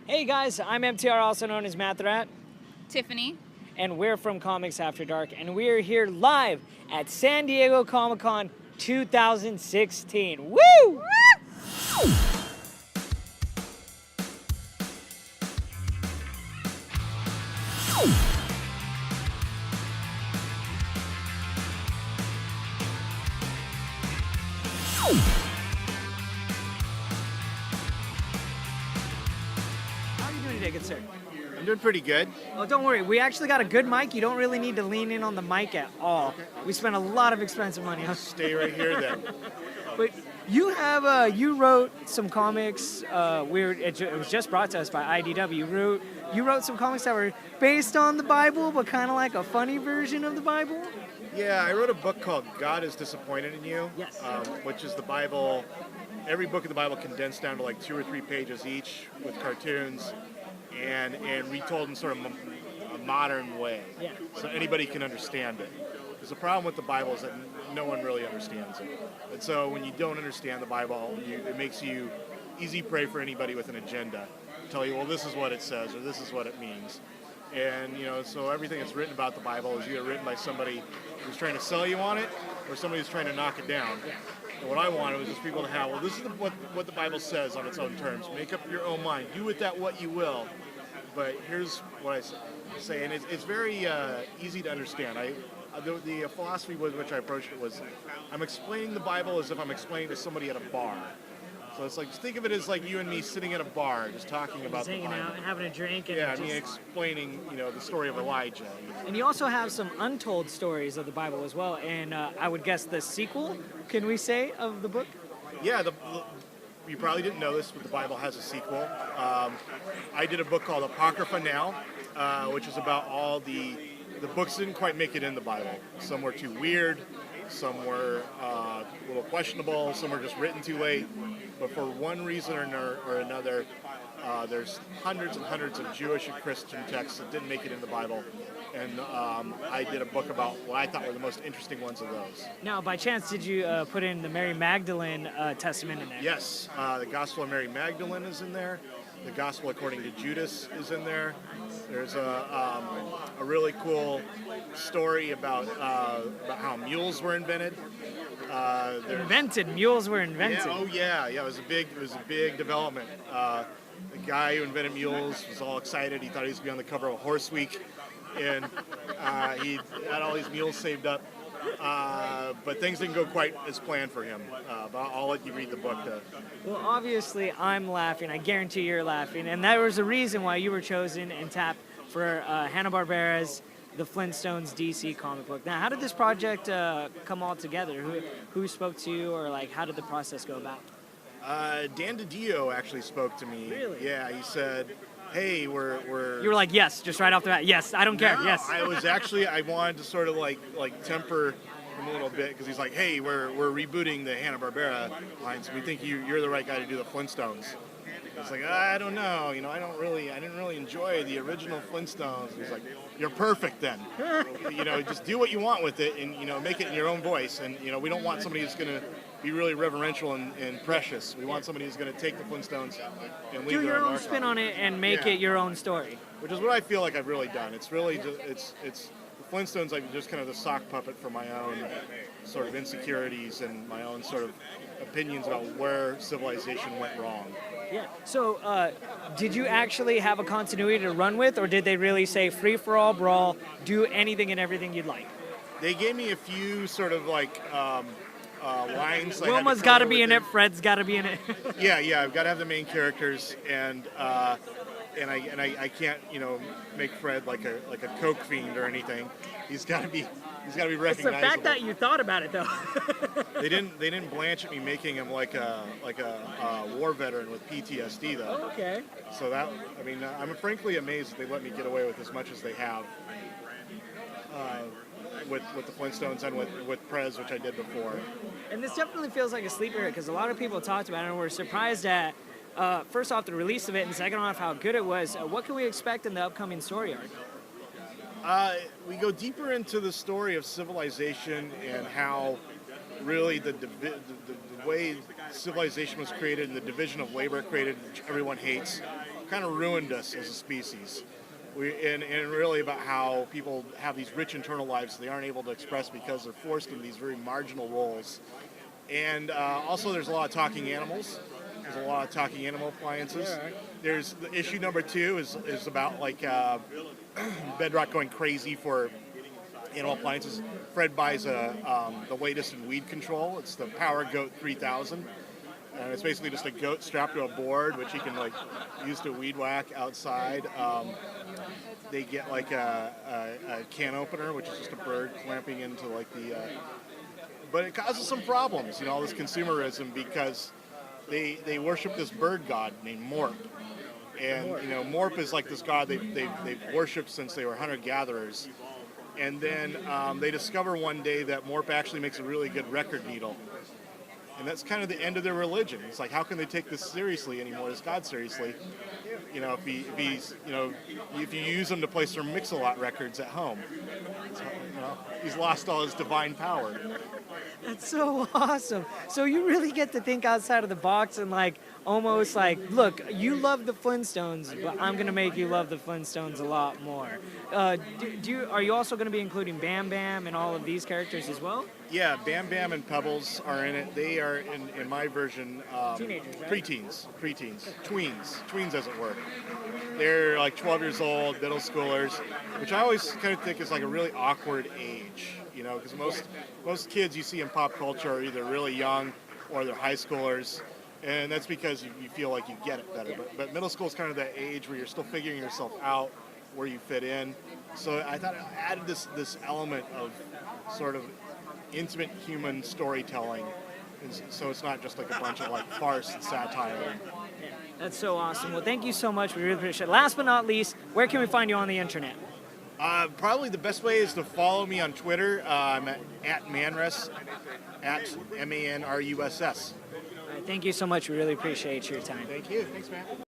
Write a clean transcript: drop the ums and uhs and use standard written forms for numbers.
Hey guys, I'm MTR, also known as Matt the Rat, Tiffany. and we're from Comics After Dark, and we are here live at San Diego Comic-Con 2016. Woo! How are you doing today, good sir? I'm doing pretty good. Oh, don't worry. We actually got a good mic. You don't really need to lean in on the mic at all. We spent a lot of expensive money on. Stay right here then. But you have you wrote some comics. It was just brought to us by IDW. You wrote some comics that were based on the Bible, but kind of like a funny version of the Bible. Yeah, I wrote a book called God is Disappointed in You, Yes. which is the Bible, every book of the Bible condensed down to like 2 or 3 pages each with cartoons and retold in sort of a modern way. Yeah. So anybody can understand it. Because the problem with the Bible is that no one really understands it. And so when you don't understand the Bible, it makes you easy prey for anybody with an agenda. Tell you, well, this is what it says or this is what it means. And, so everything that's written about the Bible is either written by somebody who's trying to sell you on it or somebody who's trying to knock it down. And what I wanted was just people to have, well, this is what the Bible says on its own terms. Make up your own mind. Do with that what you will. But here's what I say, and it's very easy to understand. The philosophy with which I approached it was, I'm explaining the Bible as if I'm explaining to somebody at a bar. So it's like, just think of it as like you and me sitting at a bar, just talking about Just the hanging Bible. out and having a drink. And Yeah, explaining, the story of Elijah. And you also have some untold stories of the Bible as well. And I would guess the sequel, can we say, of the book? Yeah, you probably didn't know this, but the Bible has a sequel. I did a book called Apocrypha Now, which is about all the books that didn't quite make it in the Bible. Some were too weird, some were a little questionable, some were just written too late. But for one reason or another, there's hundreds and hundreds of Jewish and Christian texts that didn't make it in the Bible. And I did a book about what I thought were the most interesting ones of those. Now, by chance, did you put in the Mary Magdalene Testament in there? Yes, the Gospel of Mary Magdalene is in there. The Gospel according to Judas is in there. There's a really cool story about how mules were invented. Mules were invented. Yeah, it was a big development. The guy who invented mules was all excited. He thought he was going to be on the cover of Horse Week, and he had all these mules saved up. But things didn't go quite as planned for him. But I'll let you read the book. Well, obviously, I'm laughing. I guarantee you're laughing. And there was a reason why you were chosen and tapped for Hanna-Barbera's The Flintstones DC comic book. Now, how did this project come all together? Who spoke to you, or how did the process go about? Dan DiDio actually spoke to me. Really? Yeah, he said, hey, we're You were like, yes, just right off the bat. Yes, I don't care. No, Yes. I wanted to sort of like temper him a little bit because he's like, hey, we're rebooting the Hanna-Barbera line, so we think you're the right guy to do the Flintstones. It's like, I don't know, I didn't really enjoy the original Flintstones. He's like, you're perfect then. Just do what you want with it and make it in your own voice. And we don't want somebody who's going to be really reverential and precious. We want somebody who's going to take the Flintstones and leave Do their your own mark spin on on it and make it your own story. which is what I feel like I've really done. It's really just, it's the Flintstones. I'm just kind of the sock puppet for my own sort of insecurities and my own sort of opinions about where civilization went wrong. Yeah. So, did you actually have a continuity to run with, or did they really say free for all brawl, do anything and everything you'd like? They gave me a few sort of like lines. Wilma's got to be in it. Fred's got to be in it. Yeah. I've got to have the main characters, and I can't make Fred like a coke fiend or anything. He's got to be recognizable. It's the fact that you thought about it, though. They didn't blanch at me making him like a war veteran with PTSD though. Oh, okay. So I'm frankly amazed that they let me get away with as much as they have with the Flintstones and with Prez, which I did before. And this definitely feels like a sleeper hit because a lot of people talked about it and were surprised at, first off, the release of it, and second off, how good it was. What can we expect in the upcoming story arc? We go deeper into the story of civilization and how really the way civilization was created and the division of labor created, which everyone hates, kind of ruined us as a species. And really about how people have these rich internal lives they aren't able to express because they're forced into these very marginal roles. And also there's a lot of talking animals. There's a lot of talking animal appliances. There's the issue number 2 is about like Bedrock going crazy for animal appliances. Fred buys the latest in weed control. It's the Power Goat 3000. And it's basically just a goat strapped to a board, which he can like use to weed whack outside. They get like a can opener, which is just a bird clamping into like the. But it causes some problems, all this consumerism because they worship this bird god named Morp. And Morp is like this god they've worshipped since they were hunter-gatherers. And then they discover one day that Morp actually makes a really good record needle. And that's kind of the end of their religion. It's like, how can they take this seriously anymore, this God seriously? If you use him to play some Mix-a-Lot records at home. So, he's lost all his divine power. That's so awesome. So you really get to think outside of the box and almost look, you love the Flintstones, but I'm gonna make you love the Flintstones a lot more. Are you also gonna be including Bam Bam and all of these characters as well? Yeah, Bam Bam and Pebbles are in it. They are in my version Teenagers, right? preteens, tweens as it were. They're like 12 years old, middle schoolers, which I always kind of think is like a really awkward age. Because most kids you see in pop culture are either really young or they're high schoolers, and that's because you feel like you get it better. But middle school is kind of that age where you're still figuring yourself out, where you fit in. So I thought it added this element of sort of intimate human storytelling, and so it's not just like a bunch of farce and satire. That's so awesome. Well, thank you so much. We really appreciate it. Last but not least, where can we find you on the internet? Probably the best way is to follow me on Twitter. I'm at Manruss, at MANRUSS. Thank you so much. We really appreciate your time. Thank you. Thanks, man.